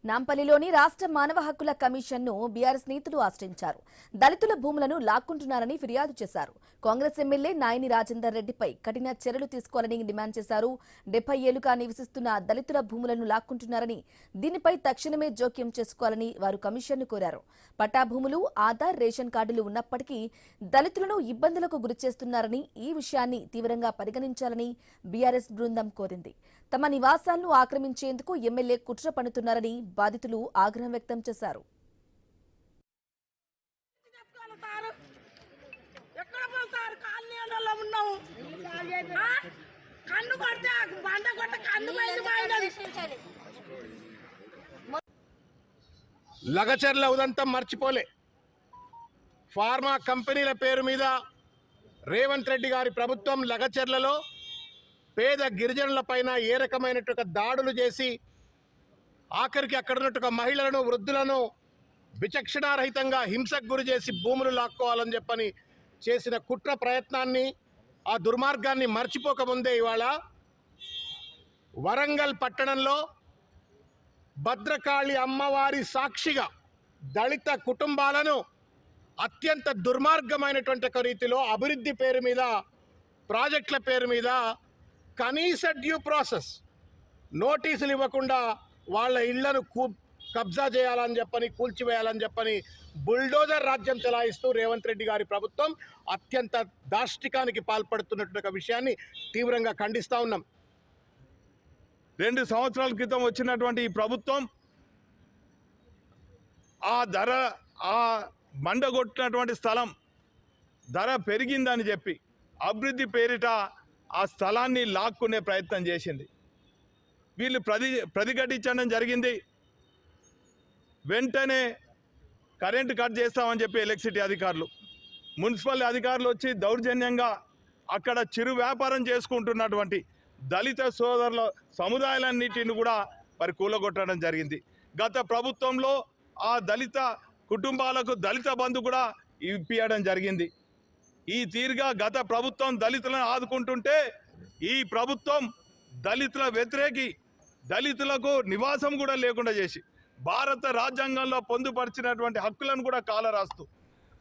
నాంపల్లిలోని రాష్ట్ర మానవ హక్కుల కమిషన్ను బీఆర్ఎస్ నేతలు ఆశ్రయించారు. దళితుల భూములను లాక్కుంటున్నారని ఫిర్యాదు చేశారు. కాంగ్రెస్ ఎమ్మెల్యే నాయని రాజేందర్ రెడ్డిపై కఠిన చర్యలు తీసుకోవాలని డిమాండ్ చేశారు. 70 ఏళ్లుగా నివసిస్తున్న దళితుల భూములను లాక్కుంటున్నారని, దీనిపై తక్షణమే జోక్యం చేసుకోవాలని వారు కమిషన్ను కోరారు. పట్టా భూములు, ఆధార్, రేషన్ కార్డులు ఉన్నప్పటికీ దళితులను ఇబ్బందులకు గురిచేస్తున్నారని, ఈ విషయాన్ని తీవ్రంగా పరిగణించాలని బీఆర్ఎస్ బృందం కోరింది. తమ నివాసాలను ఆక్రమించేందుకు ఎమ్మెల్యే కుట్ర పన్నుతున్నారని బాధితులు ఆగ్రహం వ్యక్తం చేశారు. లగచర్ల ఉదంతం మర్చిపోలే. ఫార్మా కంపెనీల పేరు మీద రేవంత్ రెడ్డి గారి ప్రభుత్వం లగచర్లలో పేద గిరిజనుల పైన ఏ రకమైనటువంటి దాడులు చేసి ఆఖరికి అక్కడ ఉన్నట్టు మహిళలను, వృద్ధులను విచక్షణారహితంగా హింసకు గురి చేసి భూములు లాక్కోవాలని చెప్పని చేసిన కుట్ర ప్రయత్నాన్ని, ఆ దుర్మార్గాన్ని మర్చిపోకముందే ఇవాళ వరంగల్ పట్టణంలో భద్రకాళి అమ్మవారి సాక్షిగా దళిత కుటుంబాలను అత్యంత దుర్మార్గమైనటువంటి రీతిలో అభివృద్ధి పేరు మీద, ప్రాజెక్టుల పేరు మీద కనీస డ్యూ ప్రాసెస్ నోటీసులు ఇవ్వకుండా వాళ్ళ ఇళ్లను కబ్జా చేయాలని చెప్పని, కూల్చివేయాలని చెప్పని బుల్డోజర్ రాజ్యం చెలాయిస్తూ రేవంత్ రెడ్డి గారి ప్రభుత్వం అత్యంత దాష్టికానికి పాల్పడుతున్నటువంటి విషయాన్ని తీవ్రంగా ఖండిస్తూ ఉన్నాం. 2 సంవత్సరాల క్రితం వచ్చినటువంటి ఈ ప్రభుత్వం ఆ మండగొట్టినటువంటి స్థలం ధర పెరిగిందని చెప్పి అభివృద్ధి పేరిట ఆ స్థలాన్ని లాక్కునే ప్రయత్నం చేసింది. వీళ్ళు ప్రతిఘటించడం జరిగింది. వెంటనే కరెంటు కట్ చేస్తామని చెప్పి ఎలక్ట్రిసిటీ అధికారులు, మున్సిపల్ అధికారులు వచ్చి దౌర్జన్యంగా అక్కడ చిరు వ్యాపారం చేసుకుంటున్నటువంటి దళిత సోదరుల సముదాయాలన్నిటిని కూడా మరి కూలగొట్టడం జరిగింది. గత ప్రభుత్వంలో ఆ దళిత కుటుంబాలకు దళిత బంధు కూడా ఇప్పియడం జరిగింది. ఈ తీరుగా గత ప్రభుత్వం దళితులను ఆదుకుంటుంటే ఈ ప్రభుత్వం దళితుల వ్యతిరేకి, దళితులకు నివాసం కూడా లేకుండా చేసి భారత రాజ్యాంగంలో పొందుపరిచినటువంటి హక్కులను కూడా కాలరాస్తూ